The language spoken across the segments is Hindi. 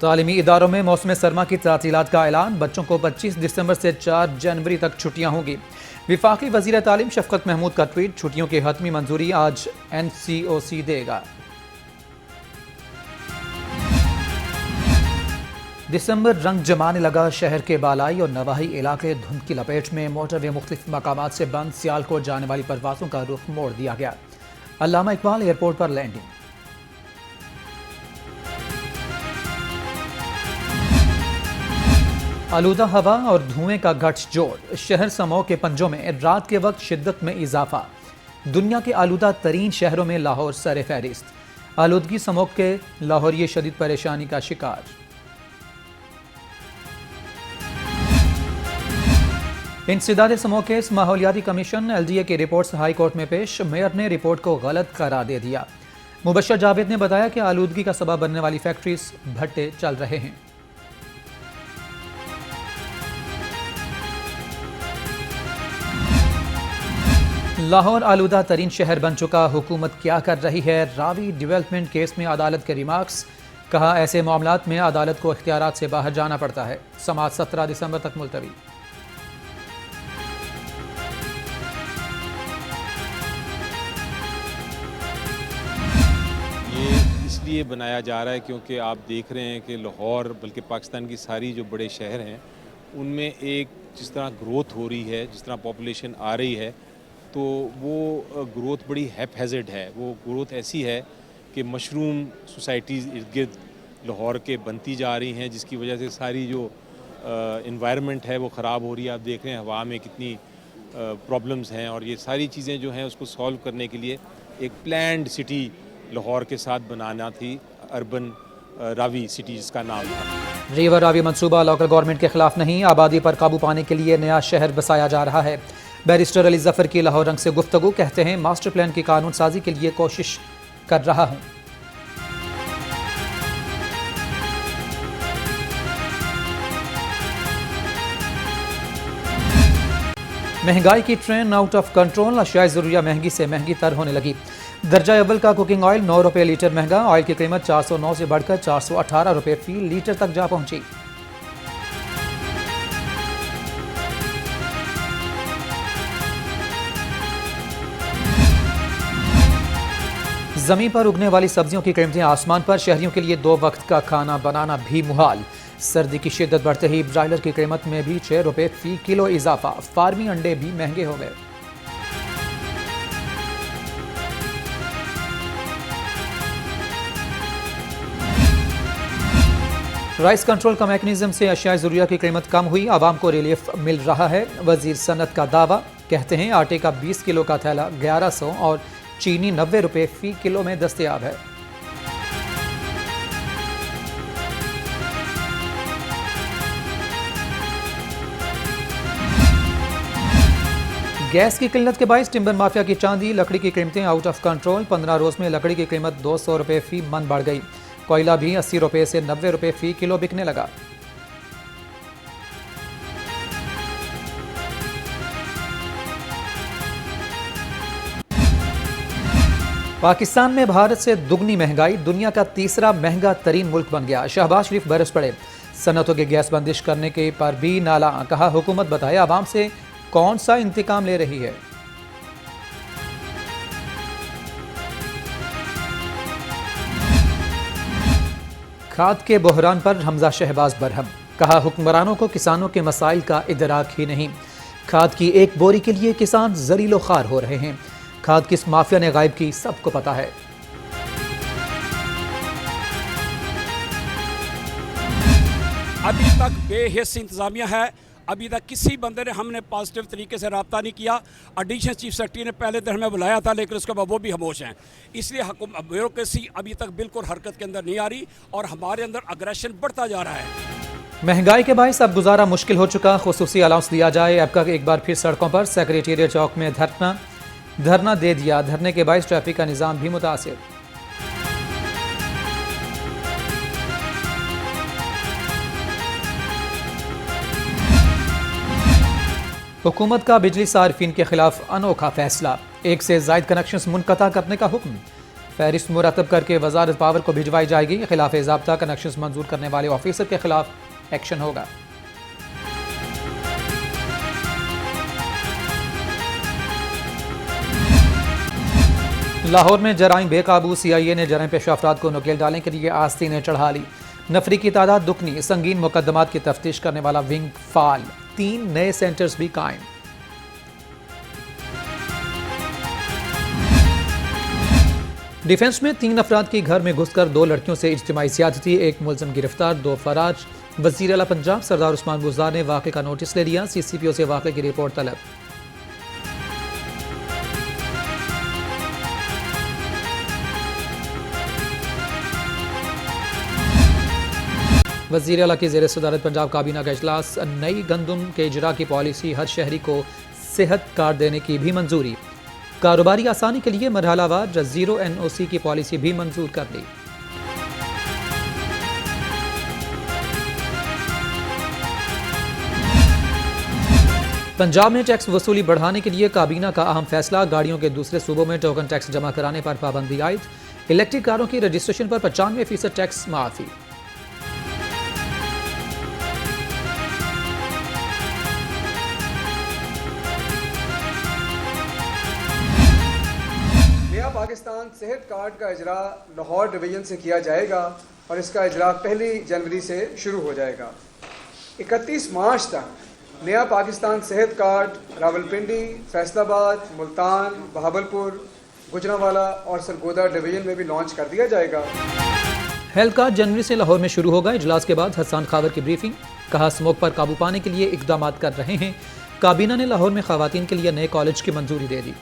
तालीमी इदारों में मौसम सरमा की तातीलात का ऐलान। बच्चों को 25 दिसंबर से 4 जनवरी तक छुट्टियां होंगी। विफाकी वज़ीर तालीम शफकत महमूद का ट्वीट। छुट्टियों की हतमी मंजूरी आज NCOC देगा। दिसंबर रंग जमाने लगा। शहर के बालाई और नवाही इलाके धुंध की लपेट में। मोटरवे मुख्तलिफ मकामात से बंद। सियालकोट जाने वाली परवाज़ों का रुख मोड़ दिया गया। अल्लामा इकबाल एयरपोर्ट पर लैंडिंग। आलूदा हवा और धुएं का गठजोड़। शहर समूह के पंजों में रात के वक्त शिद्दत में इजाफा। दुनिया के आलूदा तरीन शहरों में लाहौर सर फहरिस्त। आलूदगी समूह के लाहौरिये शदीद परेशानी का शिकार। इंसदाद समूह केस। माहौलियाती कमीशन LDA की रिपोर्ट्स हाई कोर्ट में पेश। मेयर ने रिपोर्ट को गलत करार दे दिया। मुबश्शिर जावेद ने बताया कि आलूदगी का सबब बनने वाली फैक्ट्रीज भट्टे चल रहे हैं। लाहौर आलूदा तरीन शहर बन चुका। हुकूमत क्या कर रही है? रावी डेवलपमेंट केस में अदालत के रिमार्क्स। कहा, ऐसे मामलात में अदालत को इख्तियारात से बाहर जाना पड़ता है। समाअत 17 दिसंबर तक मुलतवी। ये इसलिए बनाया जा रहा है क्योंकि आप देख रहे हैं कि लाहौर बल्कि पाकिस्तान की सारी जो बड़े शहर हैं उनमें एक जिस तरह ग्रोथ हो रही है, जिस तरह पॉपुलेशन आ रही है, तो वो ग्रोथ बड़ी हैपहैज़र्ड है। वो ग्रोथ ऐसी है कि मशरूम सोसाइटीज़ इर्द गिर्द लाहौर के बनती जा रही हैं, जिसकी वजह से सारी जो इन्वायरमेंट है वो ख़राब हो रही है। आप देख रहे हैं हवा में कितनी प्रॉब्लम्स हैं, और ये सारी चीज़ें जो हैं उसको सॉल्व करने के लिए एक प्लान्ड सिटी लाहौर के साथ बनाना थी। अर्बन रावी सिटी जिसका नाम था। रिवर रावी मंसूबा लोकल गवर्नमेंट के खिलाफ नहीं। आबादी पर काबू पाने के लिए नया शहर बसाया जा रहा है। बैरिस्टर अली जफर की लाहौर रंग से गुफ्तगू। कहते हैं, मास्टर प्लान की कानून साजी के लिए कोशिश कर रहा हूं। महंगाई की ट्रेन आउट ऑफ कंट्रोल। अशियाए ज़रूरिया महंगी से महंगी तर होने लगी। दर्जा अव्वल का कुकिंग ऑयल 9 रुपये लीटर महंगा। ऑयल की कीमत 409 से बढ़कर 418 रुपये फी लीटर तक जा पहुंची। जमीन पर उगने वाली सब्जियों की कीमतें आसमान पर। शहरियों के लिए 2 वक्त का खाना बनाना भी मुहाल। सर्दी की शिद्दत बढ़ते ही ब्रायलर की कीमत में भी 6 रुपये फी किलो इजाफा। फार्मी अंडे भी महंगे हो गए। राइस कंट्रोल का मैकेनिज्म से अशियाए ज़रूरिया की कीमत कम हुई। आवाम को रिलीफ मिल रहा है। वजीर सनत का दावा। कहते हैं, आटे का 20 किलो का थैला 1100 और चीनी 90 रुपये फी किलो में दस्तयाब है। गैस की किल्लत के बायस टिम्बर माफिया की चांदी। लकड़ी की कीमतें आउट ऑफ कंट्रोल। 15 रोज में लकड़ी की कीमत 200 रुपये फी मन बढ़ गई। कोयला भी 80 रुपये से 90 रुपये फी किलो बिकने लगा। पाकिस्तान में भारत से दुगनी महंगाई। दुनिया का तीसरा महंगा तरीन मुल्क बन गया। शहबाज शरीफ बरस पड़े। सनतों की गैस बंदिश करने के पर भी नाला। कहा, हुकूमत बताए आवाम से कौन सा इंतकाम ले रही है। खाद के बहरान पर हमजा शहबाज बरहम। कहा, हुक्मरानों को किसानों के मसाइल का इदराक ही नहीं। खाद की एक बोरी के लिए किसान जरीलो खार हो रहे हैं। खाद किस माफिया ने गायब की, सबको पता है। अभी तक बेहिस इंतजामिया है। अभी तक किसी बंदे ने हमने पॉजिटिव तरीके से रब्ता नहीं किया। एडिशनल चीफ सेक्रेटरी ने पहले दिन हमें बुलाया था, लेकिन उसके बाद वो भी खामोश हैं। इसलिए ब्यूरोक्रेसी अभी तक बिल्कुल हरकत के अंदर नहीं आ रही और हमारे अंदर अग्रेशन बढ़ता जा रहा है। महंगाई के बायस अब गुजारा मुश्किल हो चुका। खुसूसी अलाउंस दिया जाए। अब का एक बार फिर सड़कों पर। सेक्रेटेरिएट चौक में धरना दे दिया। धरने के बायस ट्रैफिक का निज़ाम भी मुतासिर। हुकूमत का बिजली सार्फिन के खिलाफ अनोखा फैसला। 1 से ज़ायद कनेक्शंस मुनक़ता करने का हुक्म। फहरिस्त मुरतब करके वजारत पावर को भिजवाई जाएगी। खिलाफ ज़ाब्ता कनेक्शन मंजूर करने वाले ऑफिसर के खिलाफ एक्शन होगा। लाहौर में जराइम बेकाबू, CIA ने जराइम पेशा अफराद को नकेल डालने के लिए आस्तीनें चढ़ा ली। नफरी की तादाद दुगनी, संगीन मुकदमात की तफ्तीश करने वाला विंग फाल, 3 नए सेंटर्स भी कायम। डिफेंस में 3 अफराद के घर में घुसकर 2 लड़कियों से इज्तिमाई ज़्यादती, 1 मुलज़िम गिरफ्तार, 2 फरार। वज़ीर आला पंजाब सरदार उस्मान बुज़दार ने वाक़े का नोटिस ले लिया। CCPO से वाक़े की रिपोर्ट तलब। वज़ीर आला की ज़ेर सदारत पंजाब काबीना का इजलास, नई गंदम के इजरा की पॉलिसी, हर शहरी को सेहत कार्ड देने की भी मंजूरी। कारोबारी आसानी के लिए मरहलावार 0 NOC की पॉलिसी भी मंजूर कर ली। पंजाब में टैक्स वसूली बढ़ाने के लिए काबीना का अहम फैसला, गाड़ियों के दूसरे सूबों में टोकन टैक्स जमा कराने पर पाबंदी आयद। इलेक्ट्रिक कारों की रजिस्ट्रेशन पर 95% टैक्स माफी। पाकिस्तान सेहत कार्ड का इजरा लाहौर डिवीज़न से किया जाएगा और इसका इजरा 1 जनवरी से शुरू हो जाएगा। 31 मार्च तक नया पाकिस्तान सेहत कार्ड रावलपिंडी, फैसलाबाद, मुल्तान, बहावलपुर, गुजरांवाला और सरगोदा डिवीज़न में भी लॉन्च कर दिया जाएगा। हेल्थ कार्ड जनवरी से लाहौर में शुरू होगा। इजलास के बाद हसन खावर की ब्रीफिंग, कहा स्मोक पर काबू पाने के लिए इकदाम कर रहे हैं। काबीना ने लाहौर में खवातीन के लिए नए कॉलेज की मंजूरी दे दी।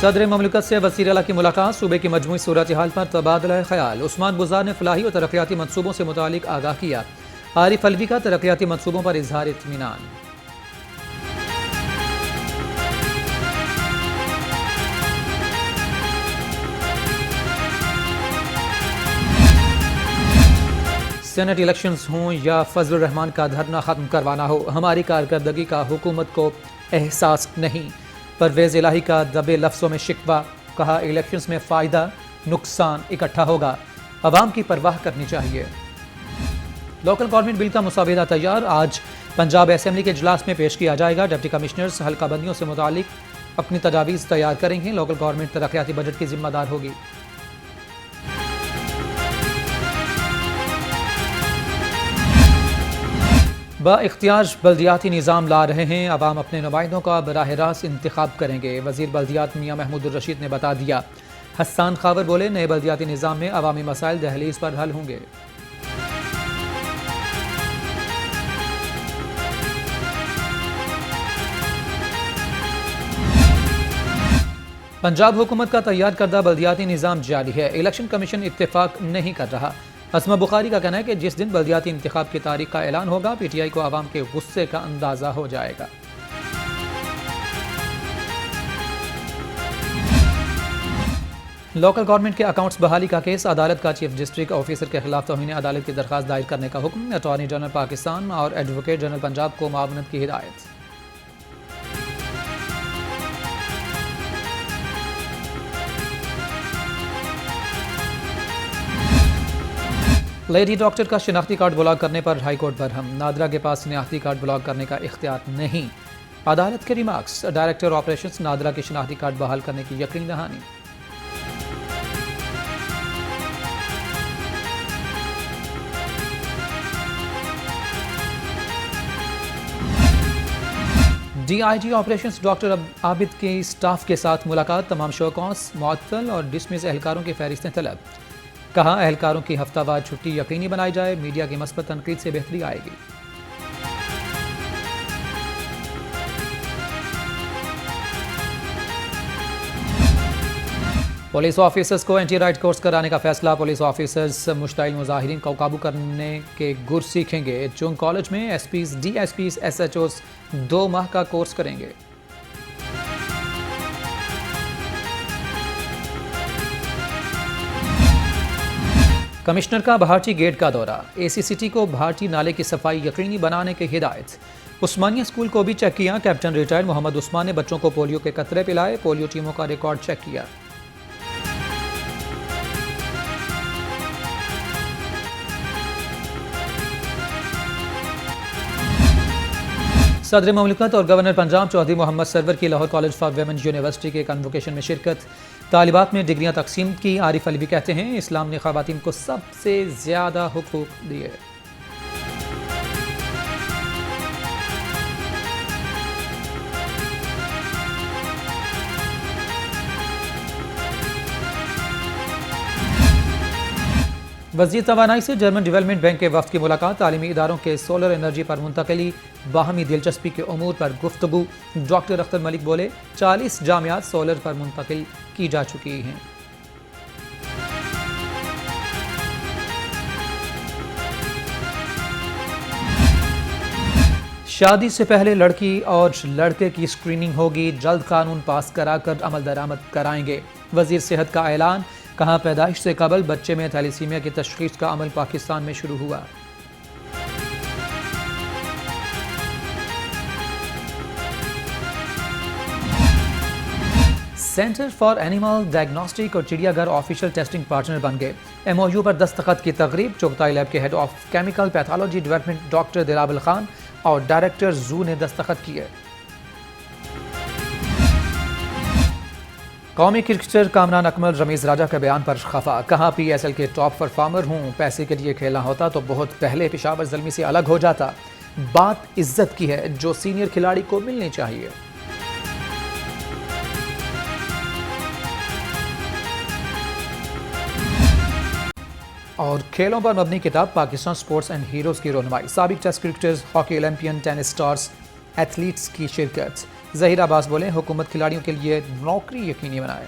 सदर ममलकत से वज़ीर आला की मुलाकात, सूबे की मजमूई सूरत हाल पर तबादला ख्याल। उस्मान बुज़दार ने फलाही और तरक्याती मनसूबों से मुतालिक आगाह किया। आरिफ अलवी का तरक्याती मनसूबों पर इजहार इत्मीनान। सेनेट इलेक्शंस हों या फजलुर रहमान का धरना ख़त्म करवाना हो, हमारी कारकर्दगी का हुकूमत को एहसास नहीं। परवेज़ इलाही का दबे लफ्ज़ों में शिकवा, कहा इलेक्शंस में फ़ायदा नुकसान इकट्ठा होगा, अवाम की परवाह करनी चाहिए। लोकल गवर्नमेंट बिल का मुसाविदा तैयार, आज पंजाब असेंबली के इजलास में पेश किया जाएगा। डिप्टी कमिश्नर्स हल्का बंदियों से मुतालिक अपनी तजावीज़ तैयार करेंगे। लोकल गवर्नमेंट तरक्याती बजट की जिम्मेदार होगी। बाइख्तियार बल्दियाती निज़ाम ला रहे हैं, अवाम अपने नुमाइंदों का बराह रास्त इंतखाब करेंगे। वज़ीर बल्दियात मियाँ महमूद रशीद ने बता दिया। हसन खावर बोले, नए बल्दियाती निज़ाम में अवामी मसाइल दहलीज पर हल होंगे। पंजाब हुकूमत का तैयार करदा बल्दियाती निज़ाम जारी है। इलेक्शन कमीशन इत्तेफाक नहीं कर रहा। असमा बुखारी का कहना है कि जिस दिन बल्दियाती इंतखाब की तारीख का ऐलान होगा, PTI को आवाम के गुस्से का अंदाजा हो जाएगा। लोकल गवर्नमेंट के अकाउंट्स बहाली का केस, अदालत का चीफ डिस्ट्रिक्ट ऑफिसर के खिलाफ तौहीन अदालत की दरखास्त दायर करने का हुक्म। अटॉर्नी जनरल पाकिस्तान और एडवोकेट जनरल पंजाब को मुआवनत की हिदायत। लेडी डॉक्टर का शिनाख्ती कार्ड ब्लॉक करने पर हाईकोर्ट बरहम। नादरा के पास शिनाख्ती कार्ड ब्लॉक करने का इख्तियार नहीं। अदालत के रिमार्क्स, डायरेक्टर ऑपरेशंस नादरा के शिनाख्ती कार्ड बहाल करने की यकीन दहानी। DIG ऑपरेशंस डॉक्टर आबिद के स्टाफ के साथ मुलाकात, तमाम शोकॉस, मुअत्तल और डिसमिस एहलकारों की फहरिस्तें तलब। कहा एहलकारों की हफ्तावार छुट्टी यकीनी बनाई जाए, मीडिया की मस्बत तनकीद से बेहतरी आएगी। पुलिस ऑफिसर्स को एंटी राइट कोर्स कराने का फैसला। पुलिस ऑफिसर्स मुश्ताइल मुजाहिरीन को काबू करने के गुर सीखेंगे। चुंग कॉलेज में SPs, DSPs, SHOs 2 माह का कोर्स करेंगे। कमिश्नर का भाटी गेट का दौरा, ACCT को भाटी नाले की सफाई यकीनी बनाने की हिदायत। उस्मानिया स्कूल को भी चेक किया। कैप्टन रिटायर्ड मोहम्मद उस्मान ने बच्चों को पोलियो के कतरे पिलाए। पोलियो टीमों का रिकॉर्ड चेक किया। सदर मुमलिकत और गवर्नर पंजाब चौधरी मोहम्मद सरवर की Lahore college for women university के कन्वोकेशन में शिरकत। तालिबात में डिग्रियां तकसीम की। आरिफ अली भी कहते हैं इस्लाम ने ख़वातीन को सबसे ज़्यादा हुकूक दिए। वज़ीर तवानाई से जर्मन डेवलपमेंट बैंक के वफ़द की मुलाकात। तालीमी इदारों के सोलर एनर्जी पर मुंतकली, बाहमी दिलचस्पी के उमूर पर गुफ्तगू। डॉक्टर अख्तर मलिक बोले 40 जामियात सोलर पर मुंतकिल की जा चुकी हैं। शादी से पहले लड़की और लड़के की स्क्रीनिंग होगी। जल्द कानून पास कराकर अमल दरामद कराएंगे। वज़ीर सेहत का ऐलान। कहा पैदाइश से कबल बच्चे में थैलेसीमिया की तशख़ीस का अमल पाकिस्तान में शुरू हुआ। सेंटर फॉर एनिमल डायग्नोस्टिक और चिड़ियाघर ऑफिशियल टेस्टिंग पार्टनर बन गए। MOU पर दस्तखत की तकरीब। चुगताई लैब के head of chemical pathology development doctor DeLaval Khan और डायरेक्टर जू ने दस्तखत किए। कौमी क्रिकेटर कामरान अकमल रमीज राजा के बयान पर खफा। कहा PSL के टॉप परफॉर्मर हूं, पैसे के लिए खेलना होता तो बहुत पहले पेशावर ज़ल्मी से अलग हो जाता। बात इज्जत की है जो सीनियर खिलाड़ी को मिलनी चाहिए। और खेलों पर मबनी किताब पाकिस्तान स्पोर्ट्स एंड हीरोज़ की रोनुमाई। साबिक test cricketers, hockey Olympian, tennis stars, athletes की शिरकत। ज़हीर अब्बास बोले हुकूमत खिलाड़ियों के लिए नौकरी यकीनी बनाए।